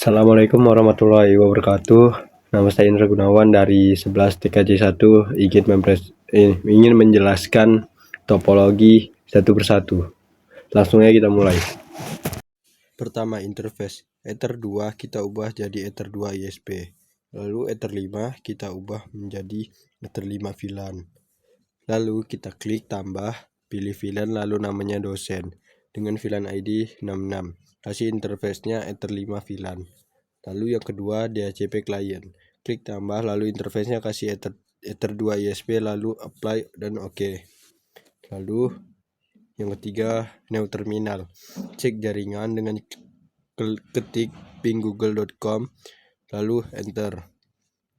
Assalamualaikum warahmatullahi wabarakatuh. Nama saya Indra Gunawan dari 11 TKJ 1 ingin menjelaskan topologi satu persatu. Langsung aja kita mulai. Pertama, interface. Ether 2 kita ubah jadi Ether 2 ISP. Lalu Ether 5 kita ubah menjadi Ether 5 VLAN. Lalu kita klik tambah, pilih VLAN lalu namanya dosen dengan VLAN ID 66. Kasih interface-nya Ether 5 VLAN. Lalu yang kedua DHCP client. Klik tambah lalu interface-nya kasih Ether 2 ISP lalu apply dan OK. Lalu yang ketiga new terminal. Cek jaringan dengan ketik ping google.com lalu enter.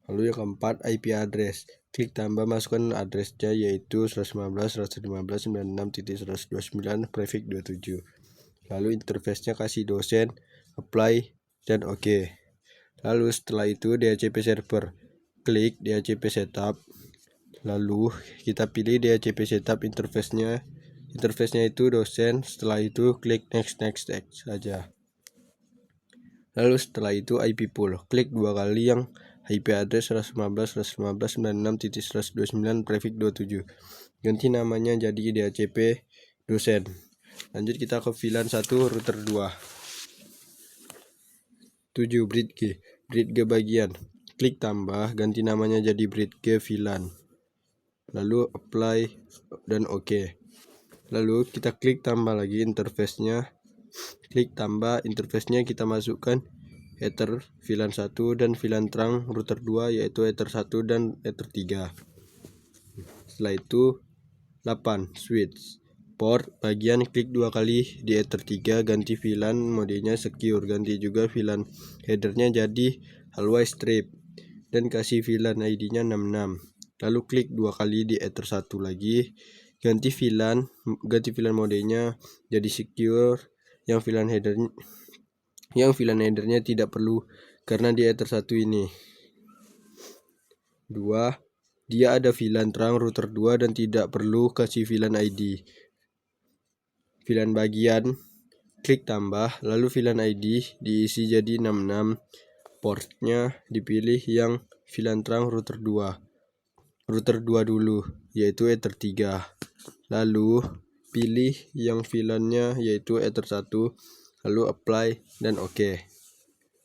Lalu yang keempat IP address. Klik tambah masukkan addressnya yaitu 115.115.96.129 prefix 27. Lalu interface-nya kasih dosen, apply dan OK. Lalu setelah itu DHCP server. Klik DHCP setup. Lalu kita pilih DHCP setup interface-nya. Interface-nya itu dosen. Setelah itu klik next saja. Lalu setelah itu IP pool. Klik dua kali yang IP address 115.115.96.129 prefix 27. Ganti namanya jadi DHCP dosen. Lanjut kita ke VLAN 1 router 2. 7 bridge bagian. Klik tambah, ganti namanya jadi bridge VLAN. Lalu apply dan OK. Lalu kita klik tambah lagi interface-nya. Klik tambah, interface-nya kita masukkan Ether VLAN 1 dan VLAN terang router 2 yaitu Ether 1 dan Ether 3. Setelah itu 8 switch port bagian, klik dua kali di Ether 3, ganti VLAN modenya secure, ganti juga VLAN headernya jadi Huawei strip dan kasih VLAN ID-nya 66. Lalu klik dua kali di Ether 1 lagi, ganti VLAN modenya jadi secure, yang VLAN headernya tidak perlu karena di Ether 1 ini. 2. Dia ada VLAN terang router 2 dan tidak perlu kasih VLAN ID. VLAN bagian, klik tambah, lalu VLAN ID diisi jadi 66. Portnya dipilih yang VLAN terang router 2 dulu, yaitu Ether 3. Lalu pilih yang VLAN-nya yaitu Ether 1, lalu apply dan OK.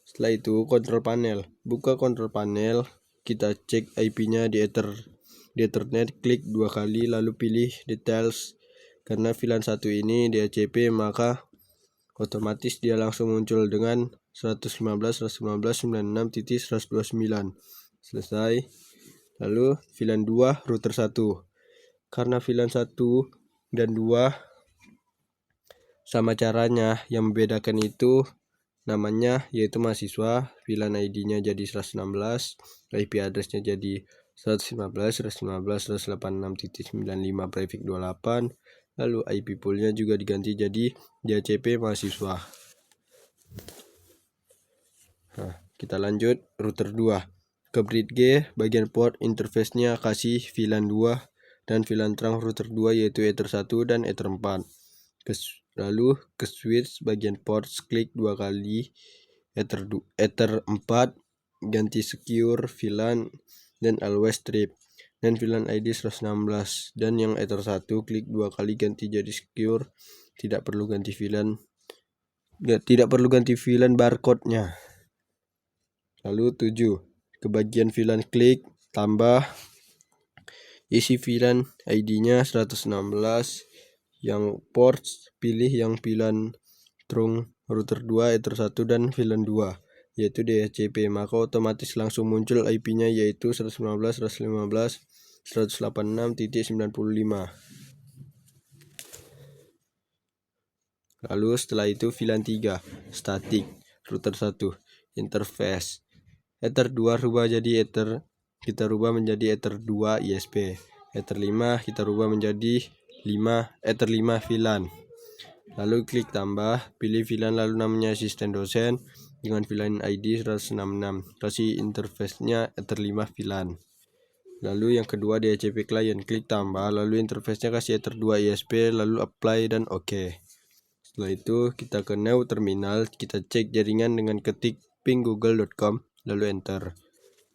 Setelah itu control panel. Buka control panel, kita cek IP-nya di Ethernet, klik dua kali lalu pilih details. Karena VLAN 1 ini DHCP maka otomatis dia langsung muncul dengan 115.115.96.129. Selesai. Lalu VLAN 2 router 1. Karena VLAN 1 dan 2 sama caranya, yang membedakan itu namanya yaitu mahasiswa, VLAN ID-nya jadi 116, IP address-nya jadi 115.115.186.95 prefix 28. Lalu IP pool-nya juga diganti jadi DHCP mahasiswa. Nah, kita lanjut router 2. Ke bridge bagian port interface-nya kasih VLAN 2 dan VLAN terang router 2 yaitu Ether 1 dan Ether 4. Lalu ke switch bagian port, klik dua kali Ether 4, ganti secure VLAN dan always strip dan VLAN ID 116, dan yang Ether 1 klik dua kali ganti jadi secure, tidak perlu ganti VLAN barcode-nya. Lalu 7 ke bagian VLAN, klik tambah, isi VLAN ID-nya 116, yang port pilih yang VLAN terang router 2 Ether 1 dan VLAN 2 yaitu DHCP, maka otomatis langsung muncul IP-nya yaitu 115.115.186.95. Lalu setelah itu VLAN 3 static router 1 interface. Ether 2 kita rubah menjadi Ether 2 ISP. Ether 5 kita rubah menjadi Ether 5 VLAN. Lalu klik tambah, pilih VLAN lalu namanya asisten dosen dengan VLAN ID 166. Kasih interface-nya Ether 5 VLAN. Lalu yang kedua DHCP client, klik tambah lalu interface-nya kasih Ether 2 ISP lalu apply dan OK. Setelah itu kita ke new terminal, kita cek jaringan dengan ketik ping google.com, lalu enter.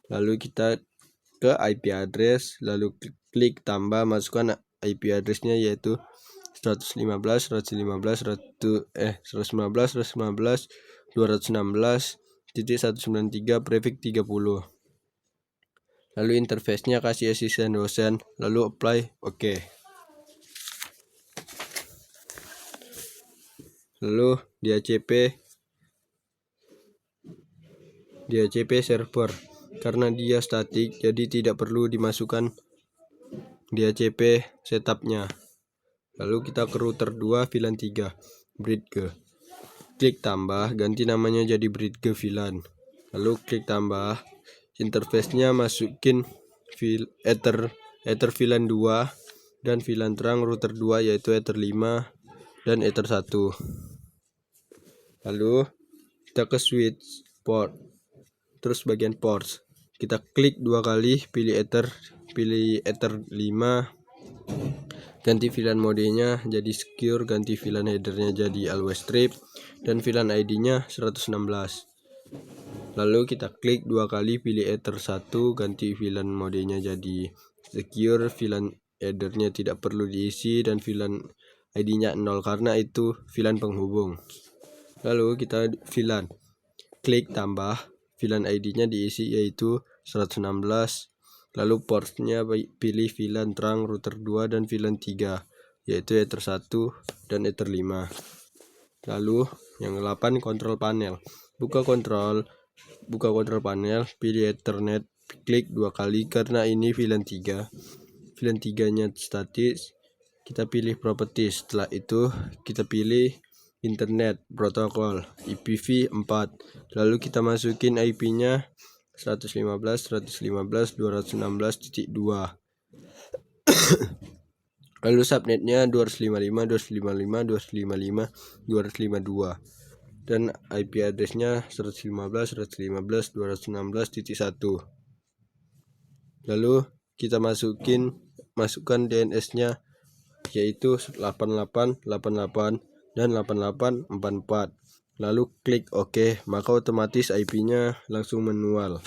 Lalu kita ke IP address, lalu klik tambah, masukkan IP addressnya yaitu 115.115.216.193 prefix 30. Lalu interface-nya kasih asisten dosen, lalu apply oke. Lalu di ACP server, karena dia statik jadi tidak perlu dimasukkan di ACP setupnya. Lalu kita ke router 2 VLAN 3 Bridge, klik tambah, ganti namanya jadi Bridge VLAN. Lalu klik tambah, interface-nya masukin ether VLAN 2 dan VLAN terang router 2 yaitu ether 5 dan ether 1. Lalu kita ke switch port, terus bagian ports kita klik 2 kali, pilih ether 5, ganti VLAN modenya jadi secure, ganti VLAN headernya jadi always strip, dan VLAN ID-nya 116. Lalu kita klik 2 kali, pilih ether 1, ganti VLAN modenya jadi secure, VLAN headernya tidak perlu diisi, dan VLAN ID-nya 0 karena itu VLAN penghubung. Lalu kita VLAN, klik tambah, VLAN ID-nya diisi yaitu 116. Lalu portnya pilih VLAN terang router 2 dan VLAN 3 yaitu ether 1 dan ether 5. Lalu yang 8 kontrol panel, buka kontrol panel, pilih Ethernet, klik 2 kali karena ini VLAN 3. VLAN 3-nya statis, kita pilih properties. Setelah itu kita pilih internet protokol IPv4. Lalu kita masukin IP-nya 115.115.216.2. Lalu subnetnya 255.255.255.252 dan IP addressnya 115.115.216.1. Lalu kita masukkan DNS-nya yaitu 8888 dan 8844. Lalu klik OK, maka otomatis IP-nya langsung manual.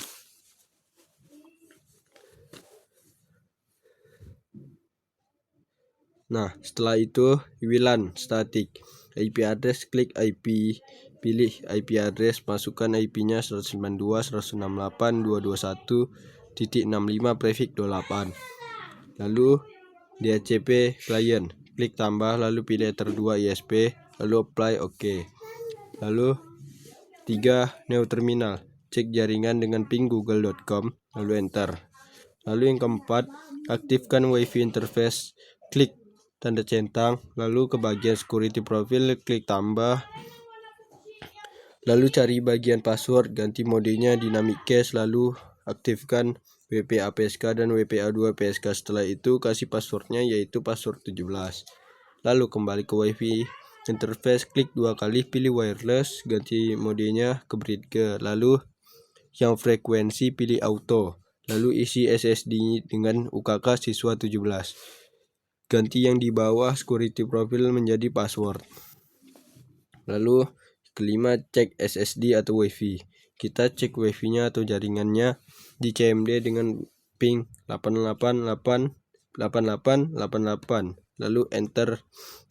Nah, setelah itu WLAN static IP address, klik IP, pilih IP address, masukkan IP-nya 192.168.221.65 prefix 28. Lalu di ACP client, klik tambah, lalu pilih ether 2 ISP, lalu apply OK. Lalu 3 new terminal, cek jaringan dengan ping google.com, lalu enter. Lalu yang keempat, aktifkan WiFi interface, klik tanda centang, lalu ke bagian security profile, klik tambah, lalu cari bagian password, ganti modenya dynamic cache, lalu aktifkan WPA PSK dan WPA2 PSK. Setelah itu kasih passwordnya yaitu password 17. Lalu kembali ke WiFi interface, klik 2 kali, pilih wireless, ganti modenya ke Bridge. Lalu yang frekuensi pilih auto, lalu isi SSD dengan UKK siswa 17. Ganti yang di bawah security profile menjadi password. Lalu kelima, cek SSD atau WiFi. Kita cek WiFi-nya atau jaringannya di CMD dengan ping 8888888. Lalu enter.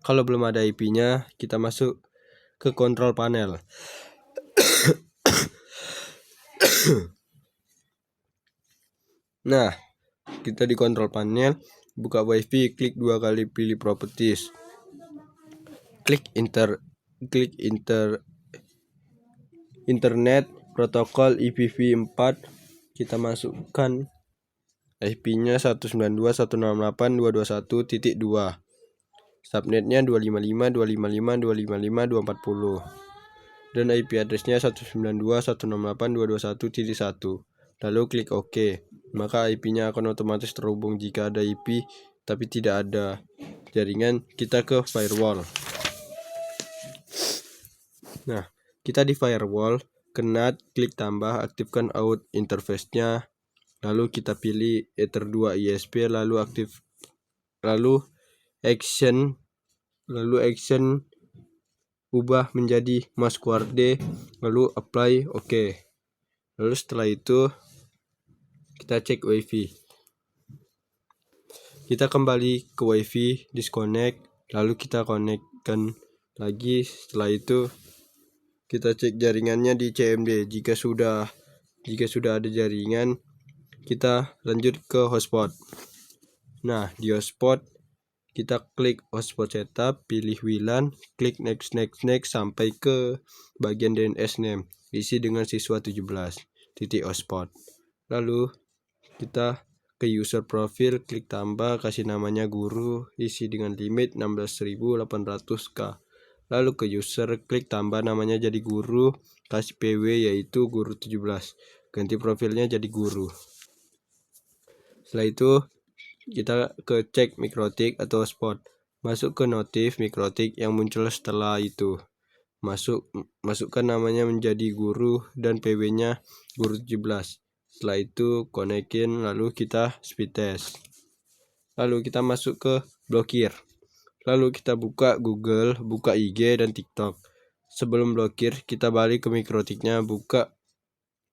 Kalau belum ada IP-nya, kita masuk ke kontrol panel. Nah, kita di kontrol panel, buka WiFi, klik 2 kali, pilih properties, klik internet protokol IPv4, kita masukkan IP-nya 192.168.221.2, subnetnya 255.255.255.240 dan IP addressnya 192.168.221.1. Lalu klik OK, maka IP-nya akan otomatis terhubung. Jika ada IP tapi tidak ada jaringan, kita ke firewall. Nah, kita di firewall, ke NAT, klik tambah, aktifkan out interface-nya, lalu kita pilih ether 2 ISP, lalu action ubah menjadi masquerade, lalu apply OK. Lalu setelah itu kita cek wifi. Kita kembali ke wifi, disconnect, lalu kita konekkan lagi. Setelah itu kita cek jaringannya di CMD. Jika sudah ada jaringan, kita lanjut ke hotspot. Nah, di hotspot kita klik hotspot setup, pilih WLAN, klik next sampai ke bagian DNS name, isi dengan siswa 17 titik hotspot. Lalu kita ke user profile, klik tambah, kasih namanya guru, isi dengan limit 16.800k. Lalu ke user, klik tambah namanya jadi guru, kasih PW yaitu guru 17, ganti profilnya jadi guru. Setelah itu kita ke cek mikrotik atau hotspot, masuk ke notif mikrotik yang muncul. Setelah itu masukkan namanya menjadi guru dan PW-nya guru 17. Setelah itu konekin, lalu kita speed test. Lalu kita masuk ke blokir. Lalu kita buka Google, buka IG dan TikTok. Sebelum blokir, kita balik ke mikrotiknya, buka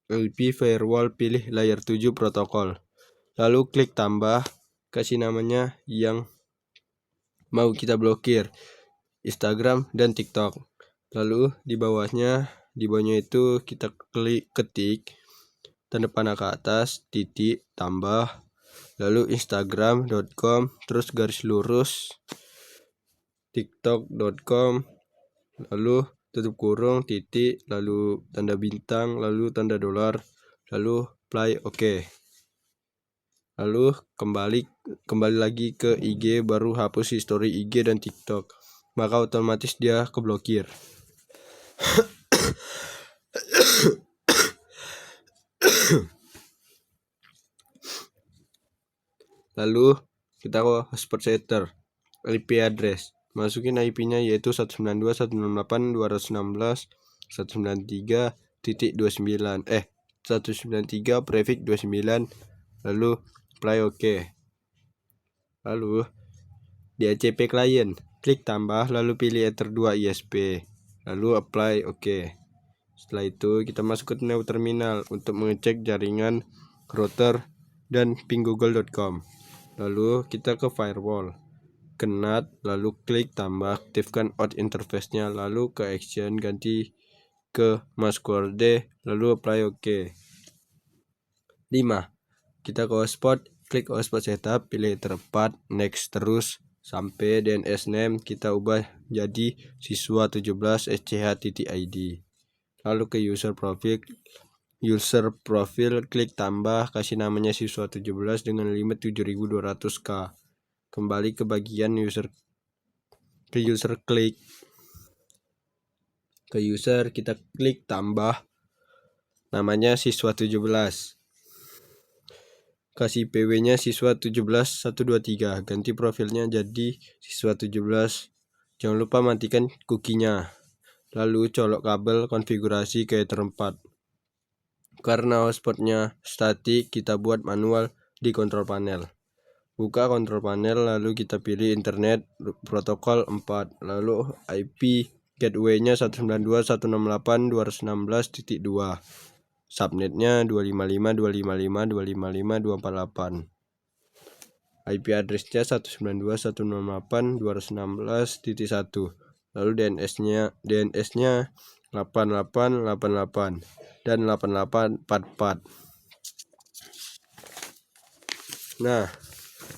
IP firewall, pilih layer 7 protokol. Lalu klik tambah, kasih namanya yang mau kita blokir, Instagram dan TikTok. Lalu di bawahnya itu kita ketik tanda panah ke atas, titik, tambah, lalu instagram.com, terus garis lurus, tiktok.com, lalu tutup kurung, titik, lalu tanda bintang, lalu tanda dolar, lalu play OK. Lalu kembali lagi ke IG, baru hapus history IG dan TikTok, maka otomatis dia keblokir. Lalu kita ke hotspot setter, IP address, masukin IP-nya yaitu 192.168.216.193.29 193 prefix 29, lalu play OK. Lalu di ACP client, klik tambah, lalu pilih Ether 2 ISP, lalu apply OK. Setelah itu kita masuk ke new terminal untuk mengecek jaringan router dan ping google.com. Lalu kita ke firewall, ke NAT, lalu klik tambah, aktifkan auth interface-nya, lalu ke action, ganti ke password, lalu apply OK. 5. Kita ke hotspot, klik hotspot setup, pilih terpat, next terus sampai DNS name kita ubah jadi siswa17sch.id. Lalu ke user profile, klik tambah, kasih namanya siswa 17 dengan limit 7200k. Kembali ke bagian user, kita klik tambah namanya siswa 17, kasih PW-nya siswa 17.123, ganti profilnya jadi siswa 17. Jangan lupa matikan cookie-nya. Lalu colok kabel konfigurasi ke Ether 4. Karena hotspotnya statik, kita buat manual di control panel. Buka control panel, lalu kita pilih internet protokol 4, lalu IP gateway-nya 192.168.216.2, subnetnya 255.255.255.248, IP address-nya 192.168.216.1, lalu DNS-nya 8888 dan 8844. Nah,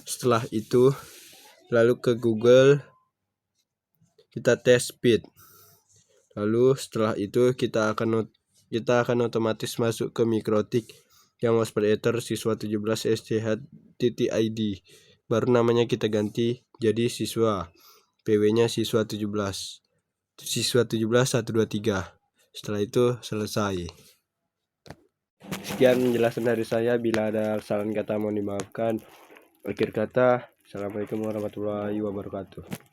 setelah itu lalu ke Google, kita tes speed. Lalu setelah itu kita akan otomatis masuk ke mikrotik yang hotspot Ether siswa 17sch.id. Baru namanya kita ganti jadi siswa, PW-nya siswa 17123. Setelah itu selesai. Sekian penjelasan dari saya. Bila ada kesalahan kata mohon dimaafkan. Akhir kata, assalamualaikum warahmatullahi wabarakatuh.